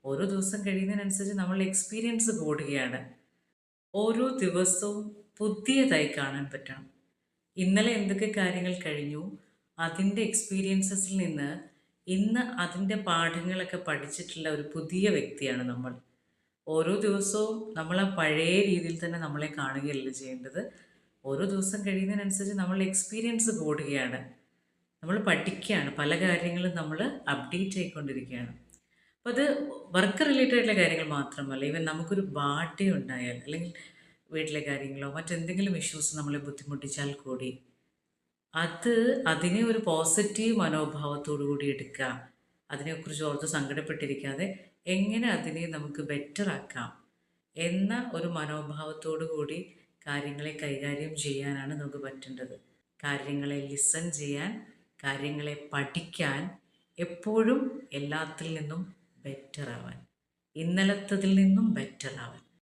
ഓരോ ദിവസം കഴിയുന്നതിനനുസരിച്ച് നമ്മളുടെ എക്സ്പീരിയൻസ് കൂടുകയാണ്. ഓരോ ദിവസവും പുതിയതായി കാണാൻ പറ്റണം. ഇന്നലെ എന്തൊക്കെ കാര്യങ്ങൾ കഴിഞ്ഞു, അതിൻ്റെ എക്സ്പീരിയൻസസിൽ നിന്ന് ഇന്ന് അതിൻ്റെ പാഠങ്ങളൊക്കെ പഠിച്ചിട്ടുള്ള ഒരു പുതിയ വ്യക്തിയാണ് നമ്മൾ. ഓരോ ദിവസവും നമ്മൾ ആ പഴയ രീതിയിൽ തന്നെ നമ്മളെ കാണുകയല്ല ചെയ്യേണ്ടത്. ഓരോ ദിവസം കഴിയുന്നതിനനുസരിച്ച് നമ്മളുടെ എക്സ്പീരിയൻസ് കൂടുകയാണ്. നമ്മൾ പഠിക്കുകയാണ്, പല കാര്യങ്ങളും നമ്മൾ അപ്ഡേറ്റ് ആയിക്കൊണ്ടിരിക്കുകയാണ്. അപ്പോൾ അത് വർക്ക് റിലേറ്റഡ് ആയിട്ടുള്ള കാര്യങ്ങൾ മാത്രമല്ല, ഈവൻ നമുക്കൊരു ബർത്ത്ഡേ ഉണ്ടായാൽ അല്ലെങ്കിൽ വീട്ടിലെ കാര്യങ്ങളോ മറ്റെന്തെങ്കിലും ഇഷ്യൂസ് നമ്മളെ ബുദ്ധിമുട്ടിച്ചാൽ കൂടി അത് അതിനെ ഒരു പോസിറ്റീവ് മനോഭാവത്തോടു കൂടി എടുക്കുക. അതിനെക്കുറിച്ച് ഓർത്ത് സങ്കടപ്പെട്ടിരിക്കാതെ എങ്ങനെ അതിനെ നമുക്ക് ബെറ്റർ ആക്കാം എന്ന ഒരു മനോഭാവത്തോടു കൂടി കാര്യങ്ങളെ കൈകാര്യം ചെയ്യാനാണ് നമുക്ക് പറ്റേണ്ടത്. കാര്യങ്ങളെ ലിസൺ ചെയ്യാൻ, കാര്യങ്ങളെ പഠിക്കാൻ, എപ്പോഴും എല്ലാത്തിൽ നിന്നും ബെറ്റർ ആവാൻ, ഇന്നലത്തതിൽ നിന്നും ബെറ്റർ ആവാൻ.